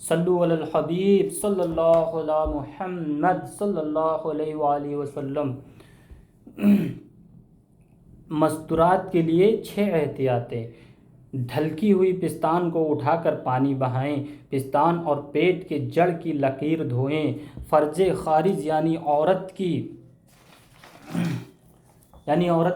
صلو علی الحبیب صلی اللہ علی محمد صلی اللہ علیہ وآلہ وسلم۔ مستورات کے لیے 6 احتیاطیں۔ ڈھلکی ہوئی پستان کو اٹھا کر پانی بہائیں، پستان اور پیٹ کے جڑ کی لکیر دھوئیں، فرج خارج یعنی عورت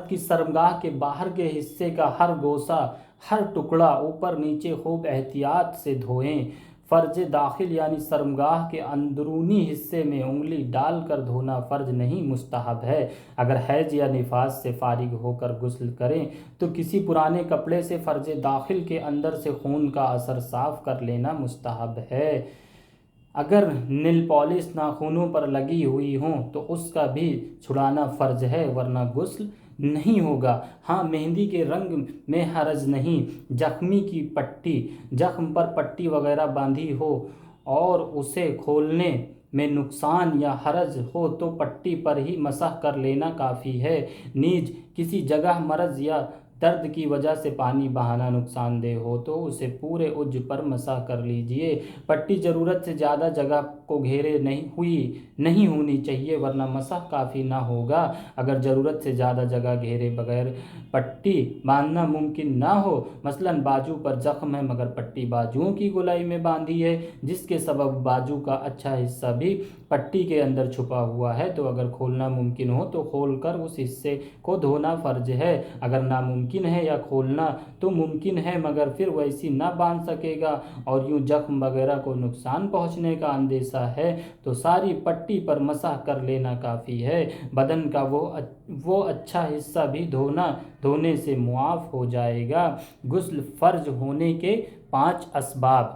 کی شرمگاہ کے باہر کے حصے کا ہر گوشہ، ہر ٹکڑا اوپر نیچے خوب احتیاط سے دھوئیں۔ فرج داخل یعنی شرمگاہ کے اندرونی حصے میں انگلی ڈال کر دھونا فرض نہیں، مستحب ہے۔ اگر حیض یا نفاس سے فارغ ہو کر غسل کریں تو کسی پرانے کپڑے سے فرج داخل کے اندر سے خون کا اثر صاف کر لینا مستحب ہے۔ اگر نیل پالش ناخنوں پر لگی ہوئی ہوں تو اس کا بھی چھڑانا فرض ہے، ورنہ غسل نہیں ہوگا۔ ہاں، مہندی کے رنگ میں حرج نہیں۔ زخم پر پٹی وغیرہ باندھی ہو اور اسے کھولنے میں نقصان یا حرج ہو تو پٹی پر ہی مسح کر لینا کافی ہے۔ نیز کسی جگہ مرض یا درد کی وجہ سے پانی بہانا نقصان دہ ہو تو اسے پورے عضو پر مسح کر لیجئے۔ پٹی ضرورت سے زیادہ جگہ کو گھیرے نہیں ہونی چاہیے، ورنہ مسح کافی نہ ہوگا۔ اگر ضرورت سے زیادہ جگہ گھیرے بغیر پٹی باندھنا ممکن نہ ہو، مثلاً بازو پر زخم ہے مگر پٹی بازوؤں کی گولائی میں باندھی ہے، جس کے سبب بازو کا اچھا حصہ بھی پٹی کے اندر چھپا ہوا ہے، تو اگر کھولنا ممکن ہو تو کھول کر اس حصے کو دھونا فرض ہے۔ اگر ناممکن ہے یا کھولنا تو ممکن ہے مگر پھر ویسی نہ باندھ سکے گا اور یوں زخم وغیرہ کو نقصان پہنچنے کا اندیشہ ہے تو ساری پٹی پر مسح کر لینا کافی ہے۔ بدن کا وہ اچھا حصہ بھی دھونے سے معاف ہو جائے گا۔ غسل فرض ہونے کے 5 اسباب۔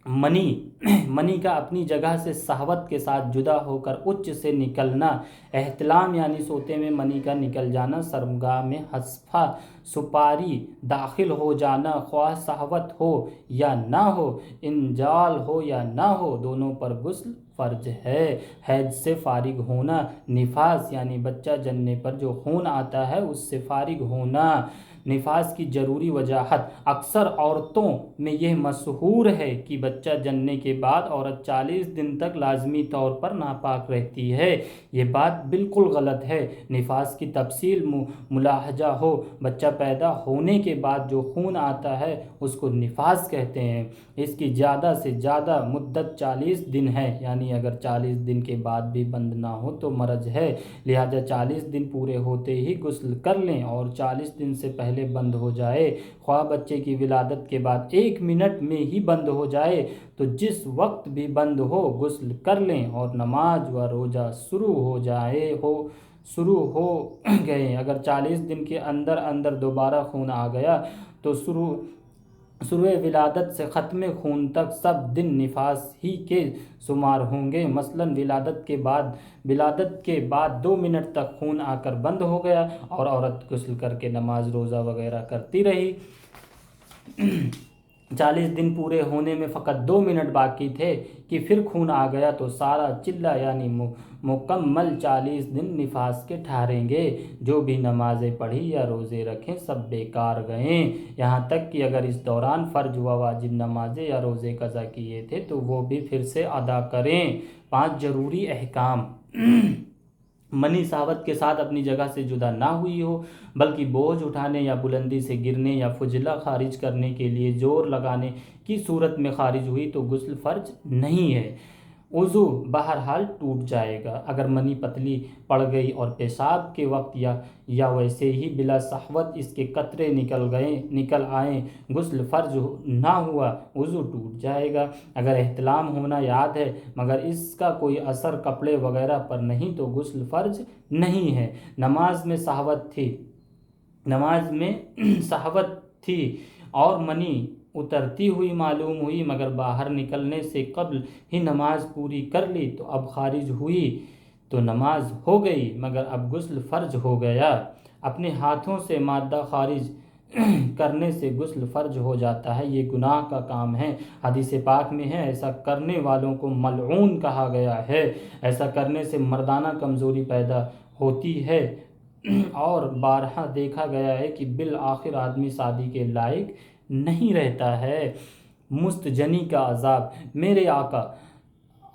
منی کا اپنی جگہ سے شہوت کے ساتھ جدا ہو کر اچ سے نکلنا، احتلام یعنی سوتے میں منی کا نکل جانا، شرمگاہ میں حصفہ سپاری داخل ہو جانا، خواہ شہوت ہو یا نہ ہو، انزال ہو یا نہ ہو، دونوں پر غسل فرض ہے۔ حیض سے فارغ ہونا، نفاس یعنی بچہ جننے پر جو خون آتا ہے اس سے فارغ ہونا۔ نفاس کی ضروری وضاحت۔ اکثر عورتوں میں یہ مشہور ہے کہ بچہ جننے کے بعد عورت 40 دن تک لازمی طور پر ناپاک رہتی ہے۔ یہ بات بالکل غلط ہے۔ نفاس کی تفصیل ملاحظہ ہو۔ بچہ پیدا ہونے کے بعد جو خون آتا ہے اس کو نفاس کہتے ہیں۔ اس کی زیادہ سے زیادہ مدت 40 دن ہے، یعنی اگر 40 دن کے بعد بھی بند نہ ہو تو مرض ہے، لہذا 40 دن پورے ہوتے ہی غسل کر لیں، اور 40 دن سے پہلے بند ہو جائے، خواہ بچے کی ولادت کے بعد 1 منٹ میں ہی بند ہو جائے تو جس وقت بھی بند ہو غسل کر لیں، اور نماز و روزہ شروع ہو گئے۔ اگر 40 دن کے اندر دوبارہ خون آ گیا تو شروع ولادت سے ختم خون تک سب دن نفاس ہی کے شمار ہوں گے۔ مثلاً ولادت کے بعد 2 منٹ تک خون آ کر بند ہو گیا اور عورت غسل کر کے نماز روزہ وغیرہ کرتی رہی، 40 دن پورے ہونے میں فقط 2 منٹ باقی تھے کہ پھر خون آ گیا تو سارا چلہ یعنی مکمل 40 دن نفاس کے ٹھہریں گے۔ جو بھی نمازیں پڑھی یا روزے رکھیں سب بیکار گئیں، یہاں تک کہ اگر اس دوران فرض و واجب نمازیں یا روزے قضا کیے تھے تو وہ بھی پھر سے ادا کریں۔ 5 ضروری احکام۔ منی شہوت کے ساتھ اپنی جگہ سے جدا نہ ہوئی ہو بلکہ بوجھ اٹھانے یا بلندی سے گرنے یا فضلہ خارج کرنے کے لیے زور لگانے کی صورت میں خارج ہوئی تو غسل فرض نہیں ہے، وضو بہرحال ٹوٹ جائے گا۔ اگر منی پتلی پڑ گئی اور پیشاب کے وقت یا ویسے ہی بلا شہوت اس کے قطرے نکل آئیں، غسل فرض نہ ہوا، وضو ٹوٹ جائے گا۔ اگر احتلام ہونا یاد ہے مگر اس کا کوئی اثر کپڑے وغیرہ پر نہیں تو غسل فرض نہیں ہے۔ نماز میں شہوت تھی اور منی اترتی ہوئی معلوم ہوئی مگر باہر نکلنے سے قبل ہی نماز پوری کر لی تو اب خارج ہوئی تو نماز ہو گئی مگر اب غسل فرض ہو گیا۔ اپنے ہاتھوں سے مادہ خارج کرنے سے غسل فرض ہو جاتا ہے، یہ گناہ کا کام ہے۔ حدیث پاک میں ہے ایسا کرنے والوں کو ملعون کہا گیا ہے۔ ایسا کرنے سے مردانہ کمزوری پیدا ہوتی ہے اور بارہا دیکھا گیا ہے کہ بالآخر آدمی شادی کے لائق نہیں رہتا ہے۔ مستجنی کا عذاب۔ میرے آقا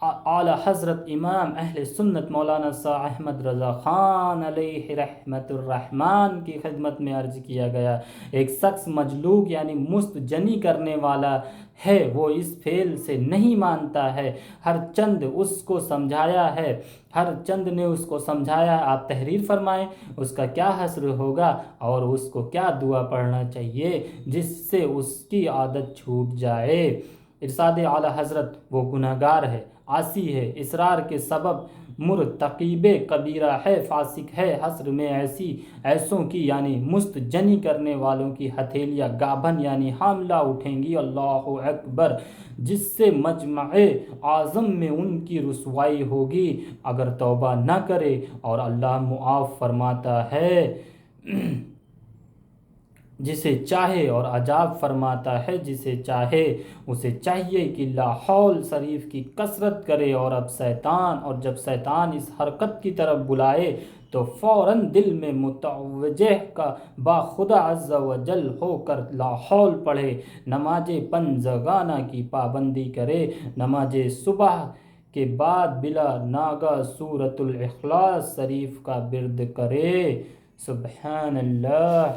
اعلیٰ حضرت امام اہل سنت مولانا شاہ احمد رضا خان علیہ رحمت الرحمن کی خدمت میں عرض کیا گیا، ایک شخص مجلوگ یعنی مستجنی کرنے والا ہے، وہ اس فعل سے نہیں مانتا ہے، ہر چند اس کو سمجھایا ہے، ہر چند نے اس کو سمجھایا ہے، آپ تحریر فرمائیں اس کا کیا حشر ہوگا اور اس کو کیا دعا پڑھنا چاہیے جس سے اس کی عادت چھوٹ جائے۔ ارشاد اعلیٰ حضرت، وہ گناہگار ہے، عاصی ہے، اسرار کے سبب مرتکب کبیرہ ہے، فاسق ہے، حشر میں ایسوں کی یعنی مستجنی کرنے والوں کی ہتھیلیاں گابھن یعنی حاملہ اٹھیں گی، اللہ اکبر، جس سے مجمع اعظم میں ان کی رسوائی ہوگی اگر توبہ نہ کرے، اور اللہ معاف فرماتا ہے جسے چاہے اور عذاب فرماتا ہے جسے چاہے۔ اسے چاہیے کہ لا حول شریف کی کثرت کرے، اور جب شیطان اس حرکت کی طرف بلائے تو فوراً دل میں متوجہ کا با خدا عز و جل ہو کر لا حول پڑھے، نماز پنجگانہ کی پابندی کرے، نماز صبح کے بعد بلا ناگہ سورۃ الاخلاص شریف کا ورد کرے۔ سبحان اللہ۔